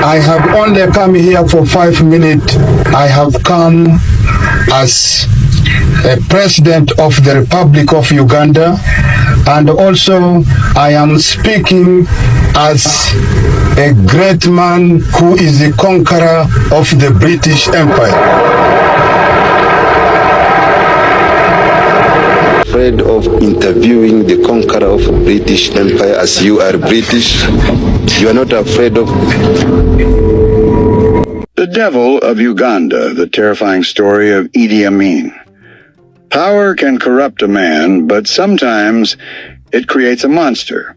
I have only come here for 5 minutes. I have come as a president of the Republic of Uganda, and also I am speaking as a great man who is the conqueror of the British Empire. Afraid of interviewing the conqueror of British Empire as you are British? You are not afraid of... The Devil of Uganda, the terrifying story of Idi Amin. Power can corrupt a man, but sometimes it creates a monster.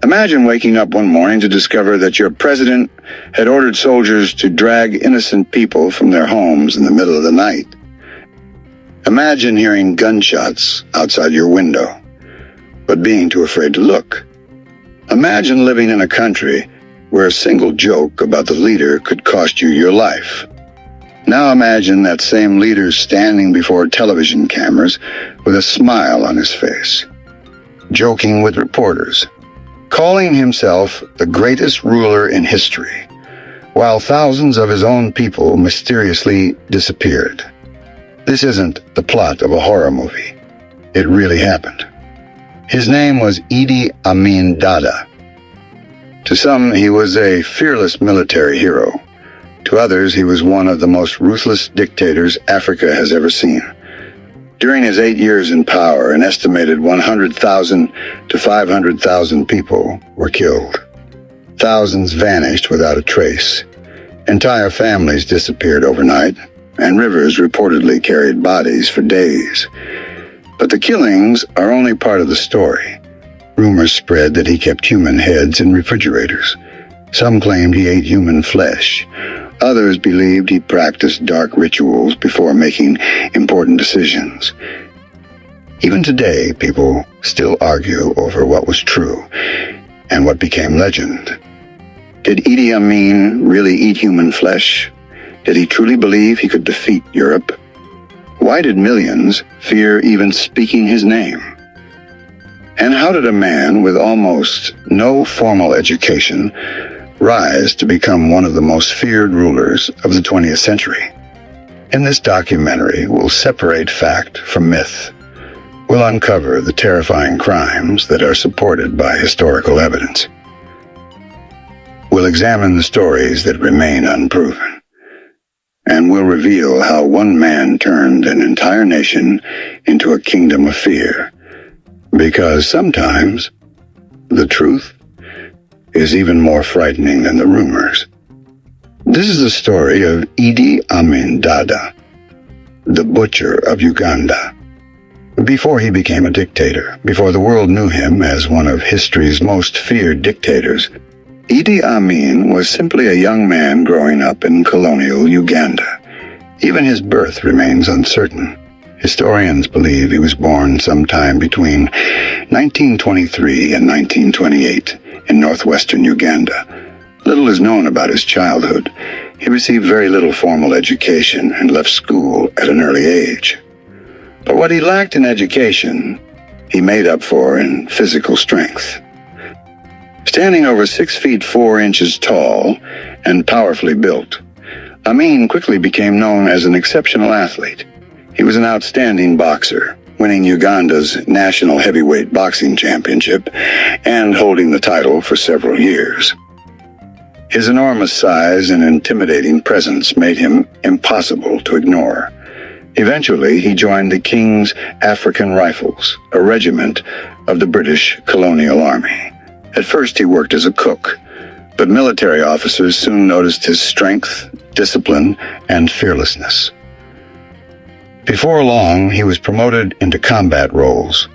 Imagine waking up one morning to discover that your president had ordered soldiers to drag innocent people from their homes in the middle of the night. Imagine hearing gunshots outside your window, but being too afraid to look. Imagine living in a country where a single joke about the leader could cost you your life. Now imagine that same leader standing before television cameras with a smile on his face, joking with reporters, calling himself the greatest ruler in history, while thousands of his own people mysteriously disappeared. This isn't the plot of a horror movie. It really happened. His name was Idi Amin Dada. To some, he was a fearless military hero. To others, he was one of the most ruthless dictators Africa has ever seen. During his 8 years in power, an estimated 100,000 to 500,000 people were killed. Thousands vanished without a trace. Entire families disappeared overnight, and rivers reportedly carried bodies for days. But the killings are only part of the story. Rumors spread that he kept human heads in refrigerators. Some claimed he ate human flesh. Others believed he practiced dark rituals before making important decisions. Even today, people still argue over what was true and what became legend. Did Idi Amin really eat human flesh? Did he truly believe he could defeat Europe? Why did millions fear even speaking his name? And how did a man with almost no formal education rise to become one of the most feared rulers of the 20th century? In this documentary, we'll separate fact from myth. We'll uncover the terrifying crimes that are supported by historical evidence. We'll examine the stories that remain unproven. And we'll reveal how one man turned an entire nation into a kingdom of fear. Because sometimes the truth is even more frightening than the rumors. This is the story of Idi Amin Dada, the butcher of Uganda. Before he became a dictator, before the world knew him as one of history's most feared dictators, Idi Amin was simply a young man growing up in colonial Uganda. Even his birth remains uncertain. Historians believe he was born sometime between 1923 and 1928 in northwestern Uganda. Little is known about his childhood. He received very little formal education and left school at an early age. But what he lacked in education, he made up for in physical strength. Standing over 6 feet 4 inches tall and powerfully built, Amin quickly became known as an exceptional athlete. He was an outstanding boxer, winning Uganda's national heavyweight boxing championship and holding the title for several years. His enormous size and intimidating presence made him impossible to ignore. Eventually, he joined the King's African Rifles, a regiment of the British colonial army. At first, he worked as a cook, but military officers soon noticed his strength, discipline, and fearlessness. Before long, he was promoted into combat roles.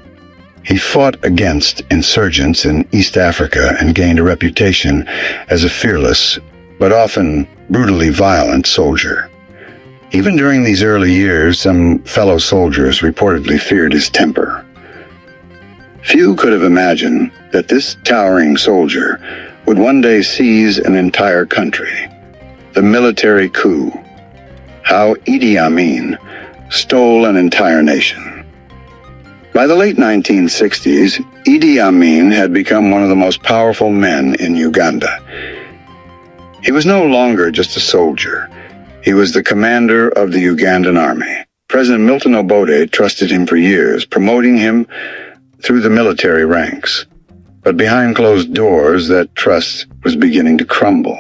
He fought against insurgents in East Africa and gained a reputation as a fearless, but often brutally violent soldier. Even during these early years, some fellow soldiers reportedly feared his temper. Few could have imagined that this towering soldier would one day seize an entire country. The military coup. How Idi Amin stole an entire nation. By the late 1960s, Idi Amin had become one of the most powerful men in Uganda. He was no longer just a soldier. He was the commander of the Ugandan army. President Milton Obote trusted him for years, promoting him through the military ranks. But behind closed doors, that trust was beginning to crumble.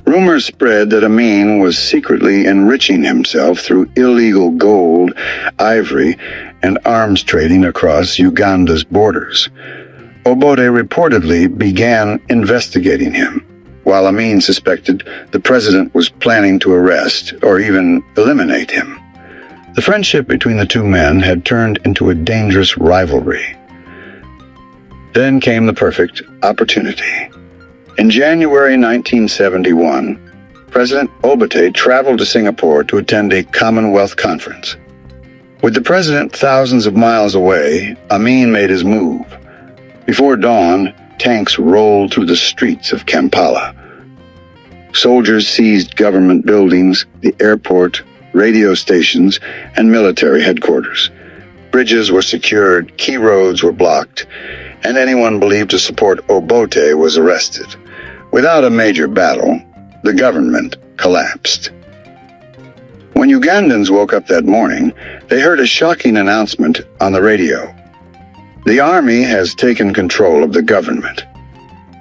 Rumors spread that Amin was secretly enriching himself through illegal gold, ivory, and arms trading across Uganda's borders. Obote reportedly began investigating him, while Amin suspected the president was planning to arrest or even eliminate him. The friendship between the two men had turned into a dangerous rivalry. Then came the perfect opportunity. In January 1971, President Obote traveled to Singapore to attend a Commonwealth conference. With the president thousands of miles away, Amin made his move. Before dawn, tanks rolled through the streets of Kampala. Soldiers seized government buildings, the airport, radio stations, and military headquarters. Bridges were secured, key roads were blocked, and anyone believed to support Obote was arrested. Without a major battle, the government collapsed. When Ugandans woke up that morning, they heard a shocking announcement on the radio. The army has taken control of the government.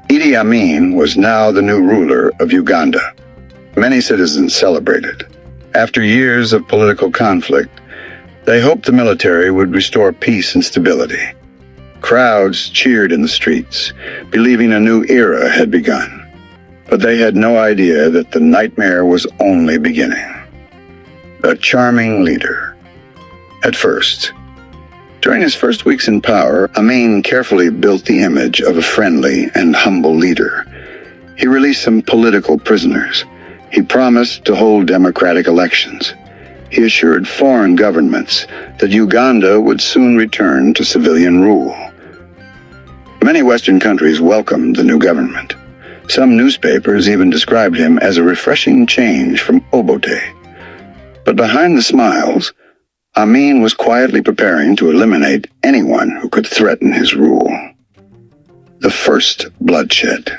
Idi Amin was now the new ruler of Uganda. Many citizens celebrated. After years of political conflict, they hoped the military would restore peace and stability. Crowds cheered in the streets, believing a new era had begun. But they had no idea that the nightmare was only beginning. A charming leader. At first. During his first weeks in power, Amin carefully built the image of a friendly and humble leader. He released some political prisoners. He promised to hold democratic elections. He assured foreign governments that Uganda would soon return to civilian rule. Many Western countries welcomed the new government. Some newspapers even described him as a refreshing change from Obote. But behind the smiles, Amin was quietly preparing to eliminate anyone who could threaten his rule. The first bloodshed.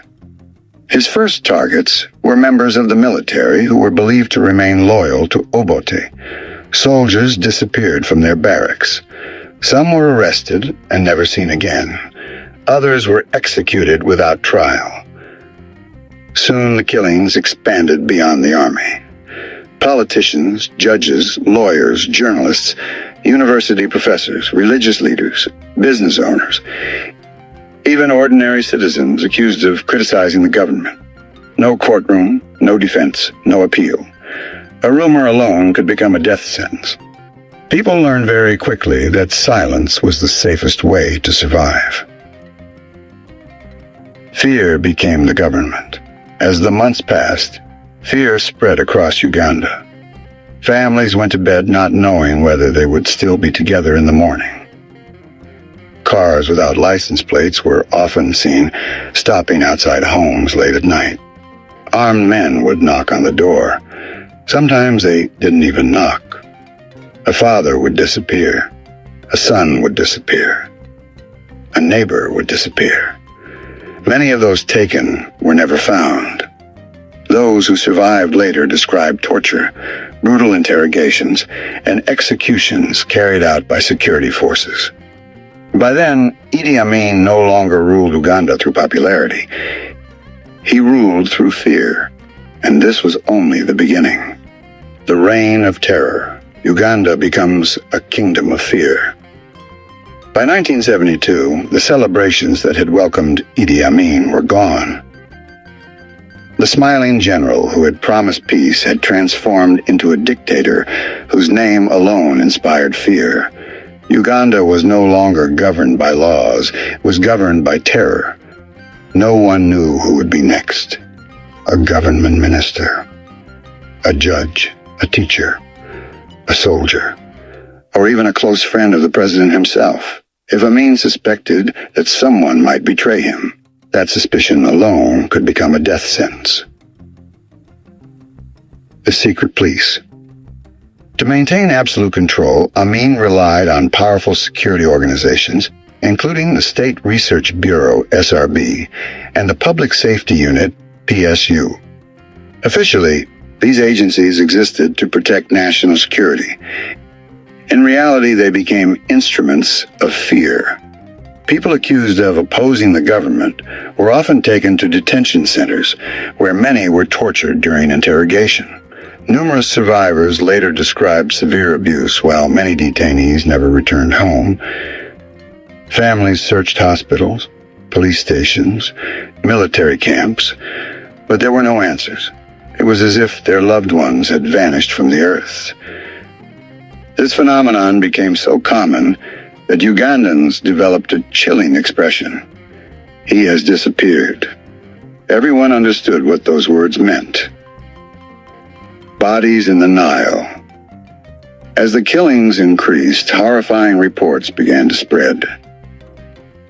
His first targets were members of the military who were believed to remain loyal to Obote. Soldiers disappeared from their barracks. Some were arrested and never seen again. Others were executed without trial. Soon the killings expanded beyond the army. Politicians, judges, lawyers, journalists, university professors, religious leaders, business owners, even ordinary citizens accused of criticizing the government. No courtroom, no defense, no appeal. A rumor alone could become a death sentence. People learned very quickly that silence was the safest way to survive. Fear became the government. As the months passed, fear spread across Uganda. Families went to bed not knowing whether they would still be together in the morning. Cars without license plates were often seen stopping outside homes late at night. Armed men would knock on the door. Sometimes they didn't even knock. A father would disappear. A son would disappear. A neighbor would disappear. Many of those taken were never found. Those who survived later described torture, brutal interrogations, and executions carried out by security forces. By then, Idi Amin no longer ruled Uganda through popularity. He ruled through fear, and this was only the beginning. The reign of terror. Uganda becomes a kingdom of fear. By 1972, the celebrations that had welcomed Idi Amin were gone. The smiling general who had promised peace had transformed into a dictator whose name alone inspired fear. Uganda was no longer governed by laws, it was governed by terror. No one knew who would be next. A government minister, a judge, a teacher, a soldier, or even a close friend of the president himself. If Amin suspected that someone might betray him, that suspicion alone could become a death sentence. The secret police. To maintain absolute control, Amin relied on powerful security organizations, including the State Research Bureau, SRB, and the Public Safety Unit, PSU. Officially, these agencies existed to protect national security. In reality, they became instruments of fear. People accused of opposing the government were often taken to detention centers, where many were tortured during interrogation. Numerous survivors later described severe abuse, while many detainees never returned home. Families searched hospitals, police stations, military camps, but there were no answers. It was as if their loved ones had vanished from the earth. This phenomenon became so common that Ugandans developed a chilling expression. "He has disappeared." Everyone understood what those words meant. Bodies in the Nile. As the killings increased, horrifying reports began to spread.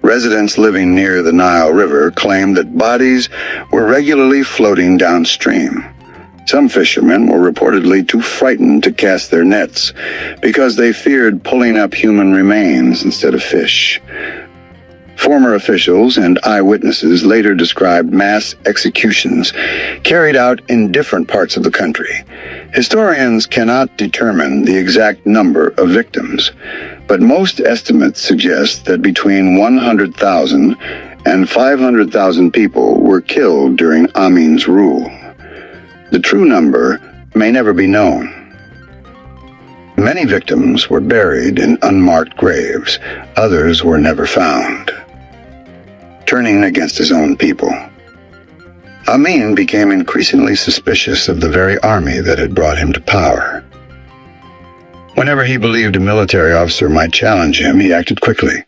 Residents living near the Nile River claimed that bodies were regularly floating downstream. Some fishermen were reportedly too frightened to cast their nets because they feared pulling up human remains instead of fish. Former officials and eyewitnesses later described mass executions carried out in different parts of the country. Historians cannot determine the exact number of victims, but most estimates suggest that between 100,000 and 500,000 people were killed during Amin's rule. The true number may never be known. Many victims were buried in unmarked graves. Others were never found. Turning against his own people, Amin became increasingly suspicious of the very army that had brought him to power. Whenever he believed a military officer might challenge him, he acted quickly.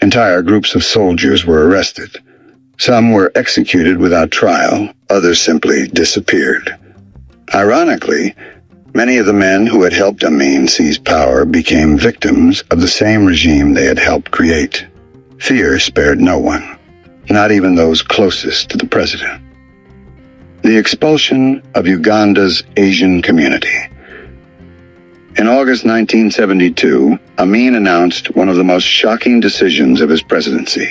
Entire groups of soldiers were arrested. Some were executed without trial, others simply disappeared. Ironically, many of the men who had helped Amin seize power became victims of the same regime they had helped create. Fear spared no one, not even those closest to the president. The expulsion of Uganda's Asian community. In August 1972, Amin announced one of the most shocking decisions of his presidency.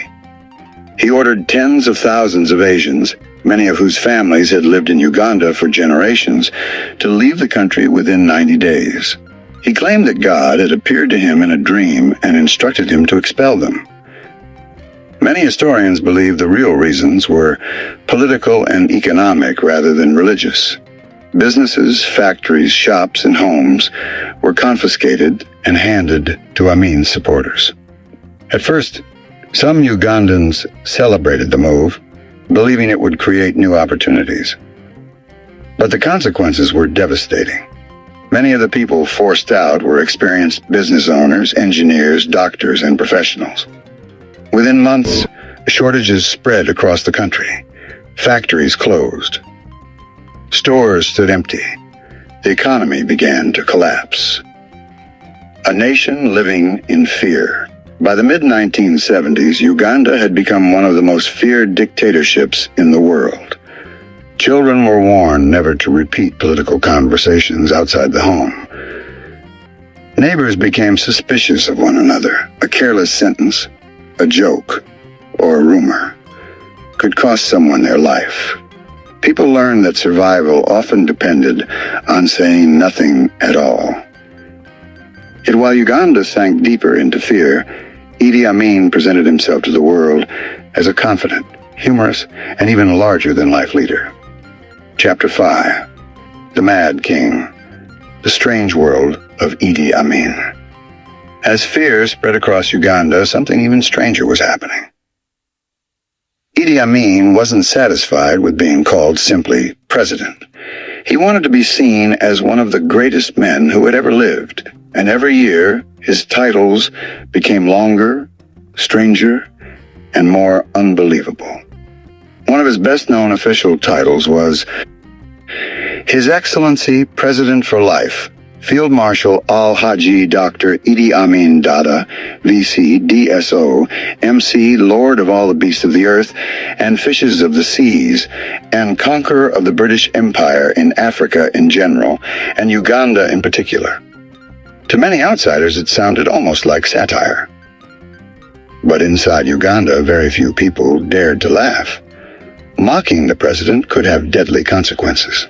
He ordered tens of thousands of Asians, many of whose families had lived in Uganda for generations, to leave the country within 90 days. He claimed that God had appeared to him in a dream and instructed him to expel them. Many historians believe the real reasons were political and economic rather than religious. Businesses, factories, shops, and homes were confiscated and handed to Amin's supporters. At first, some Ugandans celebrated the move, believing it would create new opportunities. But the consequences were devastating. Many of the people forced out were experienced business owners, engineers, doctors, and professionals. Within months, shortages spread across the country. Factories closed. Stores stood empty. The economy began to collapse. A nation living in fear. By the mid-1970s, Uganda had become one of the most feared dictatorships in the world. Children were warned never to repeat political conversations outside the home. Neighbors became suspicious of one another. A careless sentence, a joke, or a rumor could cost someone their life. People learned that survival often depended on saying nothing at all. Yet while Uganda sank deeper into fear, Idi Amin presented himself to the world as a confident, humorous, and even larger-than-life leader. Chapter 5. The Mad King. The Strange World of Idi Amin. As fear spread across Uganda, something even stranger was happening. Idi Amin wasn't satisfied with being called simply president. He wanted to be seen as one of the greatest men who had ever lived, and every year his titles became longer, stranger, and more unbelievable. One of his best-known official titles was His Excellency President for Life, Field Marshal Al-Haji Dr. Idi Amin Dada, VC, DSO, MC, Lord of all the beasts of the earth and fishes of the seas, and conqueror of the British Empire in Africa in general, and Uganda in particular. To many outsiders, it sounded almost like satire. But inside Uganda, very few people dared to laugh. Mocking the president could have deadly consequences.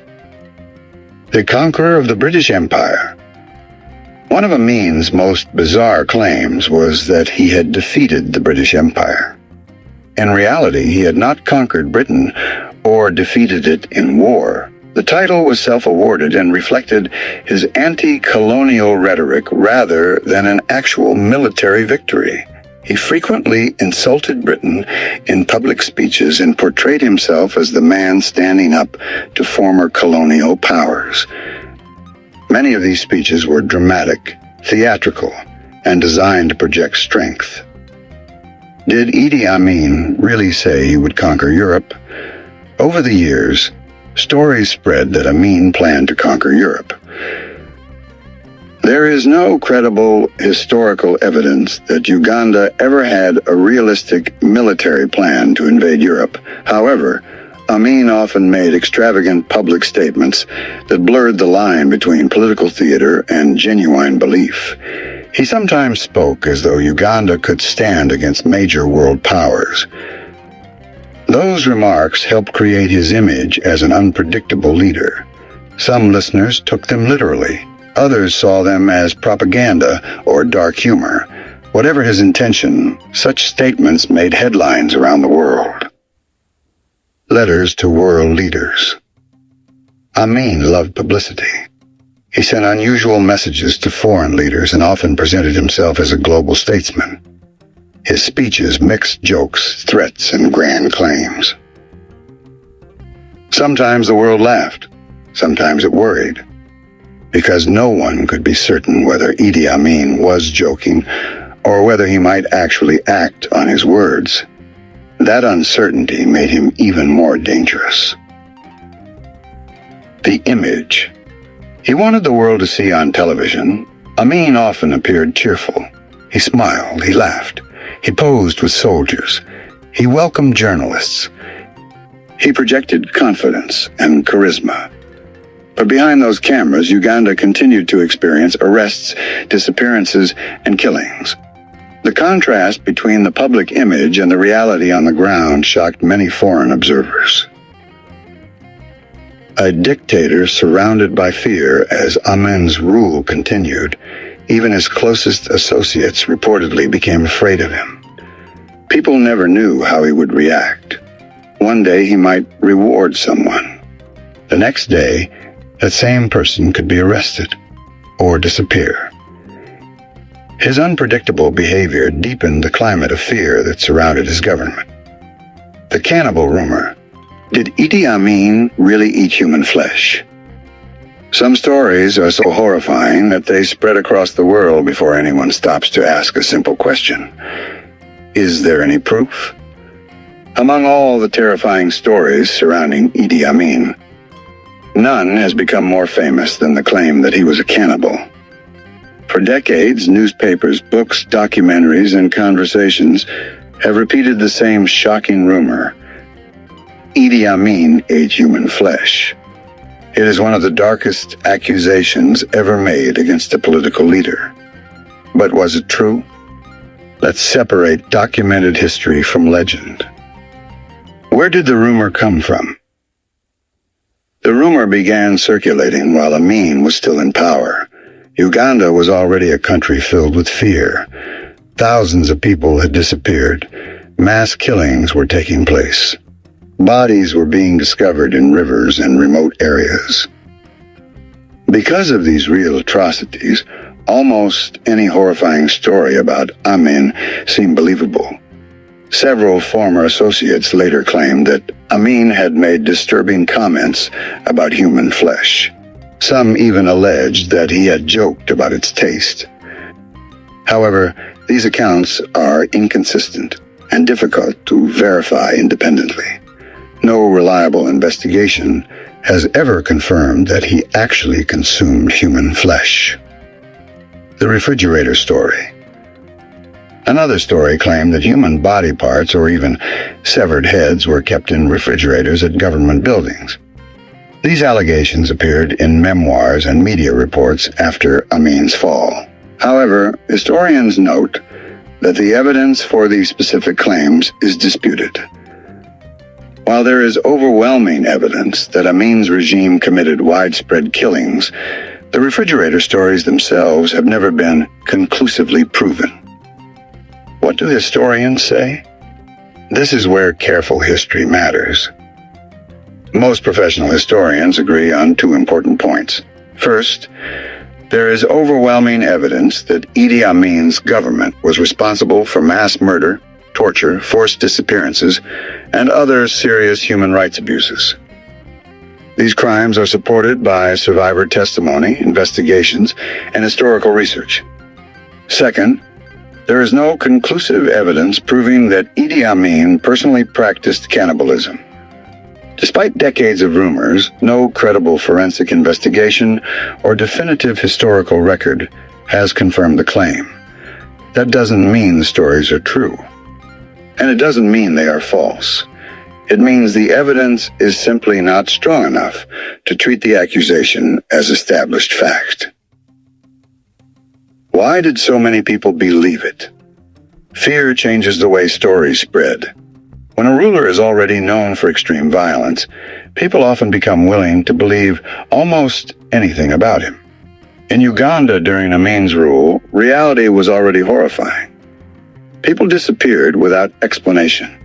The conqueror of the British Empire. One of Amin's most bizarre claims was that he had defeated the British Empire. In reality, he had not conquered Britain or defeated it in war. The title was self-awarded and reflected his anti-colonial rhetoric rather than an actual military victory. He frequently insulted Britain in public speeches and portrayed himself as the man standing up to former colonial powers. Many of these speeches were dramatic, theatrical, and designed to project strength. Did Idi Amin really say he would conquer Europe? Over the years, stories spread that Amin planned to conquer Europe. There is no credible historical evidence that Uganda ever had a realistic military plan to invade Europe. However, Amin often made extravagant public statements that blurred the line between political theater and genuine belief. He sometimes spoke as though Uganda could stand against major world powers. Those remarks helped create his image as an unpredictable leader. Some listeners took them literally. Others saw them as propaganda or dark humor. Whatever his intention, such statements made headlines around the world. Letters to world leaders. Amin loved publicity. He sent unusual messages to foreign leaders and often presented himself as a global statesman. His speeches mixed jokes, threats, and grand claims. Sometimes the world laughed. Sometimes it worried, because no one could be certain whether Idi Amin was joking or whether he might actually act on his words. That uncertainty made him even more dangerous. The image. He wanted the world to see on television. Amin often appeared cheerful. He smiled, he laughed, he posed with soldiers, he welcomed journalists. He projected confidence and charisma. But behind those cameras, Uganda continued to experience arrests, disappearances, and killings. The contrast between the public image and the reality on the ground shocked many foreign observers. A dictator surrounded by fear as Amin's rule continued. Even his closest associates reportedly became afraid of him. People never knew how he would react. One day he might reward someone. The next day, that same person could be arrested or disappear. His unpredictable behavior deepened the climate of fear that surrounded his government. The cannibal rumor. Did Idi Amin really eat human flesh? Some stories are so horrifying that they spread across the world before anyone stops to ask a simple question. Is there any proof? Among all the terrifying stories surrounding Idi Amin, none has become more famous than the claim that he was a cannibal. For decades, newspapers, books, documentaries, and conversations have repeated the same shocking rumor. Idi Amin ate human flesh. It is one of the darkest accusations ever made against a political leader. But was it true? Let's separate documented history from legend. Where did the rumor come from? The rumor began circulating while Amin was still in power. Uganda was already a country filled with fear. Thousands of people had disappeared. Mass killings were taking place. Bodies were being discovered in rivers and remote areas. Because of these real atrocities, almost any horrifying story about Amin seemed believable. Several former associates later claimed that Amin had made disturbing comments about human flesh. Some even alleged that he had joked about its taste. However, these accounts are inconsistent and difficult to verify independently. No reliable investigation has ever confirmed that he actually consumed human flesh. The refrigerator story. Another story claimed that human body parts or even severed heads were kept in refrigerators at government buildings. These allegations appeared in memoirs and media reports after Amin's fall. However, historians note that the evidence for these specific claims is disputed. While there is overwhelming evidence that Amin's regime committed widespread killings, the refrigerator stories themselves have never been conclusively proven. What do historians say? This is where careful history matters. Most professional historians agree on two important points. First, there is overwhelming evidence that Idi Amin's government was responsible for mass murder, torture, forced disappearances, and other serious human rights abuses. These crimes are supported by survivor testimony, investigations, and historical research. Second, there is no conclusive evidence proving that Idi Amin personally practiced cannibalism. Despite decades of rumors, no credible forensic investigation or definitive historical record has confirmed the claim. That doesn't mean the stories are true. And it doesn't mean they are false. It means the evidence is simply not strong enough to treat the accusation as established fact. Why did so many people believe it? Fear changes the way stories spread. When a ruler is already known for extreme violence, people often become willing to believe almost anything about him. In Uganda during Amin's rule, reality was already horrifying. People disappeared without explanation.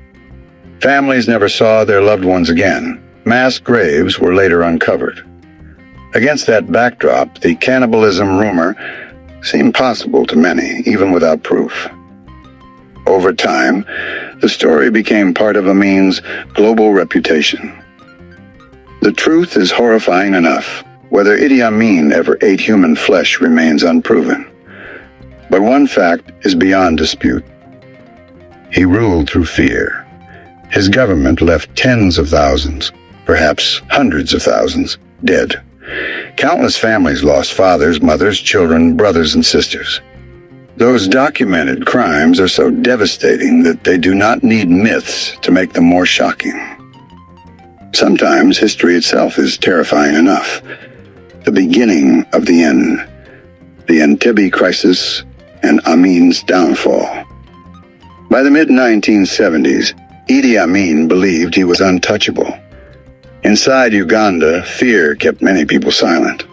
Families never saw their loved ones again. Mass graves were later uncovered. Against that backdrop, the cannibalism rumor seemed possible to many, even without proof. Over time, the story became part of Amin's global reputation. The truth is horrifying enough. Whether Idi Amin ever ate human flesh remains unproven. But one fact is beyond dispute. He ruled through fear. His government left tens of thousands, perhaps hundreds of thousands, dead. Countless families lost fathers, mothers, children, brothers, and sisters. Those documented crimes are so devastating that they do not need myths to make them more shocking. Sometimes history itself is terrifying enough. The beginning of the end, the Entebbe crisis, and Amin's downfall. By the mid-1970s, Idi Amin believed he was untouchable. Inside Uganda, fear kept many people silent.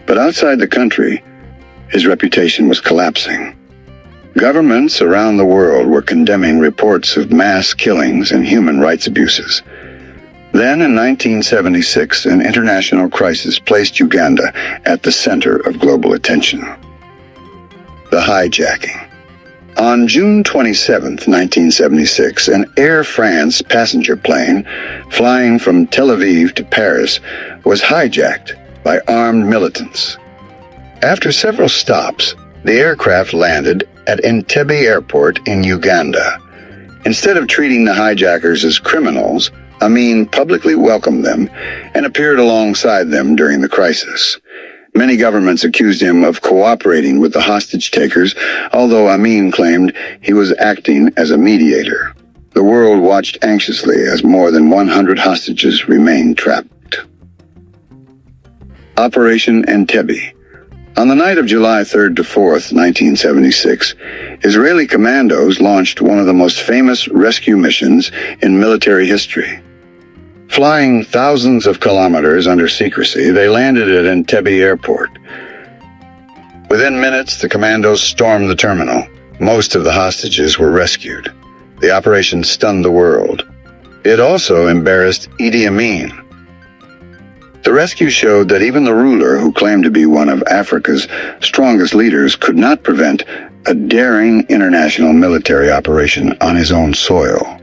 But outside the country, his reputation was collapsing. Governments around the world were condemning reports of mass killings and human rights abuses. Then, in 1976, an international crisis placed Uganda at the center of global attention. The hijacking. On June 27, 1976, an Air France passenger plane flying from Tel Aviv to Paris was hijacked by armed militants. After several stops, the aircraft landed at Entebbe Airport in Uganda. Instead of treating the hijackers as criminals, Amin publicly welcomed them and appeared alongside them during the crisis. Many governments accused him of cooperating with the hostage-takers, although Amin claimed he was acting as a mediator. The world watched anxiously as more than 100 hostages remained trapped. Operation Entebbe. On the night of July 3rd to 4th, 1976, Israeli commandos launched one of the most famous rescue missions in military history. Flying thousands of kilometers under secrecy, they landed at Entebbe Airport. Within minutes, the commandos stormed the terminal. Most of the hostages were rescued. The operation stunned the world. It also embarrassed Idi Amin. The rescue showed that even the ruler, who claimed to be one of Africa's strongest leaders, could not prevent a daring international military operation on his own soil.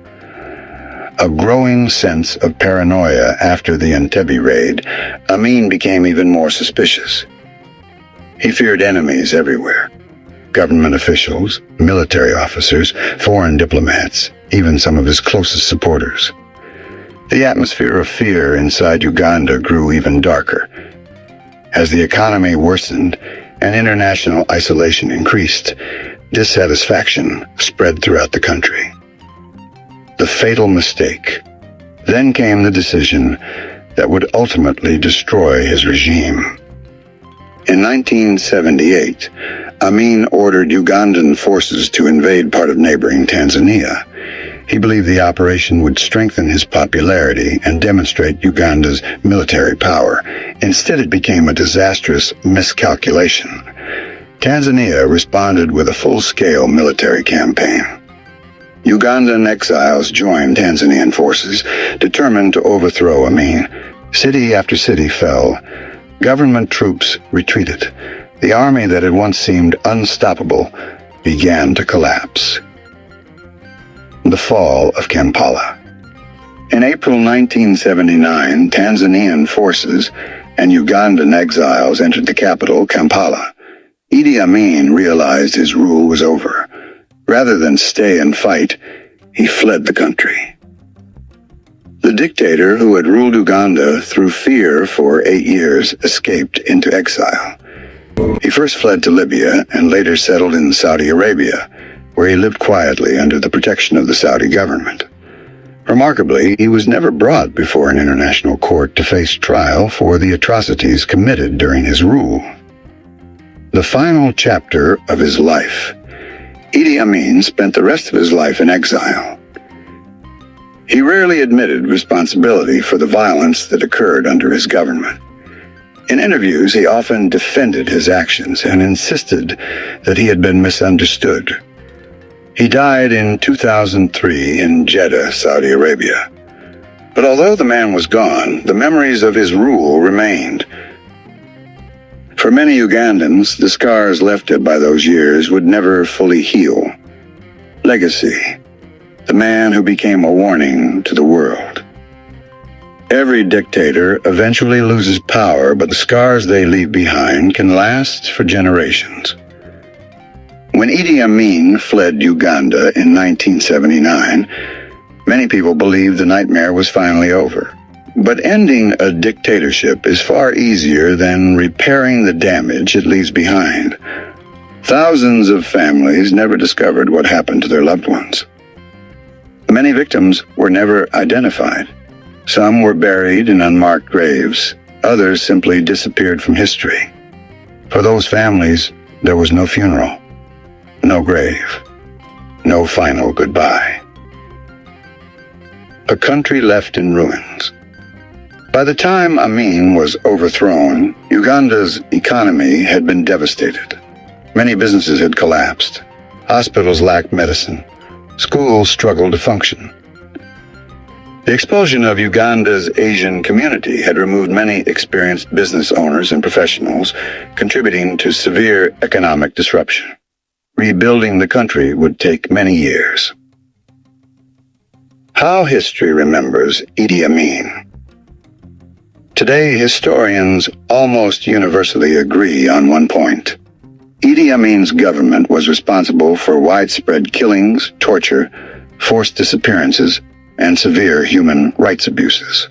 A growing sense of paranoia after the Entebbe raid, Amin became even more suspicious. He feared enemies everywhere. Government officials, military officers, foreign diplomats, even some of his closest supporters. The atmosphere of fear inside Uganda grew even darker. As the economy worsened and international isolation increased, dissatisfaction spread throughout the country. The fatal mistake. Then came the decision that would ultimately destroy his regime. In 1978, Amin ordered Ugandan forces to invade part of neighboring Tanzania. He believed the operation would strengthen his popularity and demonstrate Uganda's military power. Instead, it became a disastrous miscalculation. Tanzania responded with a full-scale military campaign. Ugandan exiles joined Tanzanian forces, determined to overthrow Amin. City after city fell. Government troops retreated. The army that had once seemed unstoppable began to collapse. The fall of Kampala. In April 1979, Tanzanian forces and Ugandan exiles entered the capital, Kampala. Idi Amin realized his rule was over. Rather than stay and fight, he fled the country. The dictator who had ruled Uganda through fear for 8 years escaped into exile. He first fled to Libya and later settled in Saudi Arabia, where he lived quietly under the protection of the Saudi government. Remarkably, he was never brought before an international court to face trial for the atrocities committed during his rule. The final chapter of his life. Idi Amin spent the rest of his life in exile. He rarely admitted responsibility for the violence that occurred under his government. In interviews, he often defended his actions and insisted that he had been misunderstood. He died in 2003 in Jeddah, Saudi Arabia. But although the man was gone, the memories of his rule remained. For many Ugandans, the scars left by those years would never fully heal. Legacy. The man who became a warning to the world. Every dictator eventually loses power, but the scars they leave behind can last for generations. When Idi Amin fled Uganda in 1979, many people believed the nightmare was finally over. But ending a dictatorship is far easier than repairing the damage it leaves behind. Thousands of families never discovered what happened to their loved ones. Many victims were never identified. Some were buried in unmarked graves. Others simply disappeared from history. For those families, there was no funeral. No grave. No final goodbye. A country left in ruins. By the time Amin was overthrown, Uganda's economy had been devastated. Many businesses had collapsed. Hospitals lacked medicine. Schools struggled to function. The expulsion of Uganda's Asian community had removed many experienced business owners and professionals, contributing to severe economic disruption. Rebuilding the country would take many years. How history remembers Idi Amin. Today, historians almost universally agree on one point. Idi Amin's government was responsible for widespread killings, torture, forced disappearances, and severe human rights abuses.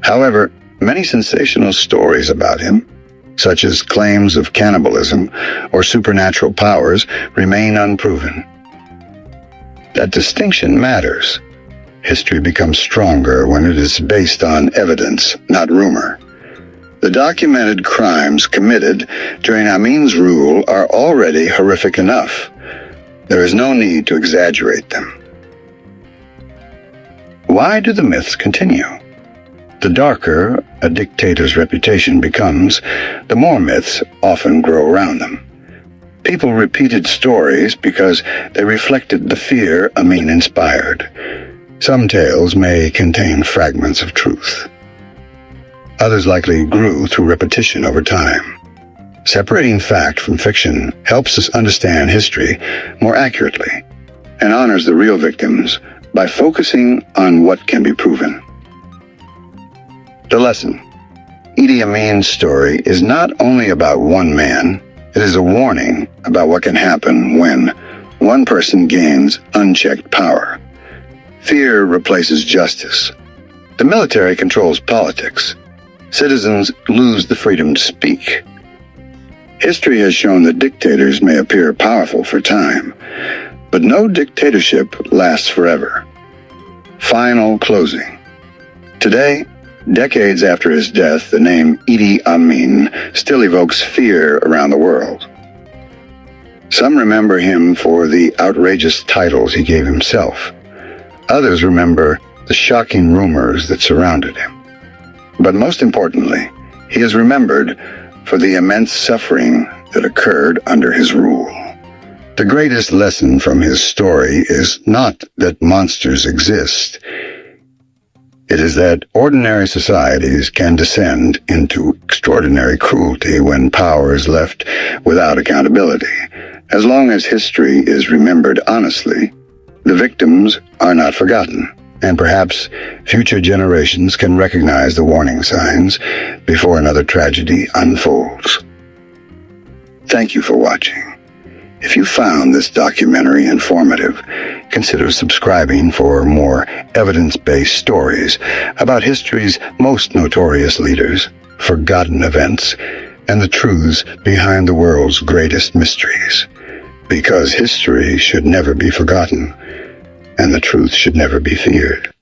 However, many sensational stories about him, such as claims of cannibalism or supernatural powers, remain unproven. That distinction matters. History becomes stronger when it is based on evidence, not rumor. The documented crimes committed during Amin's rule are already horrific enough. There is no need to exaggerate them. Why do the myths continue? The darker a dictator's reputation becomes, the more myths often grow around them. People repeated stories because they reflected the fear Amin inspired. Some tales may contain fragments of truth. Others likely grew through repetition over time. Separating fact from fiction helps us understand history more accurately and honors the real victims by focusing on what can be proven. The lesson. Idi Amin's story is not only about one man, it is a warning about what can happen when one person gains unchecked power. Fear replaces justice. The military controls politics. Citizens lose the freedom to speak. History has shown that dictators may appear powerful for time, but no dictatorship lasts forever. Final closing. Today, decades after his death, the name Idi Amin still evokes fear around the world. Some remember him for the outrageous titles he gave himself. Others remember the shocking rumors that surrounded him. But most importantly, he is remembered for the immense suffering that occurred under his rule. The greatest lesson from his story is not that monsters exist. It is that ordinary societies can descend into extraordinary cruelty when power is left without accountability. As long as history is remembered honestly, the victims are not forgotten, and perhaps future generations can recognize the warning signs before another tragedy unfolds. Thank you for watching. If you found this documentary informative, consider subscribing for more evidence-based stories about history's most notorious leaders, forgotten events, and the truths behind the world's greatest mysteries. Because history should never be forgotten, and the truth should never be feared.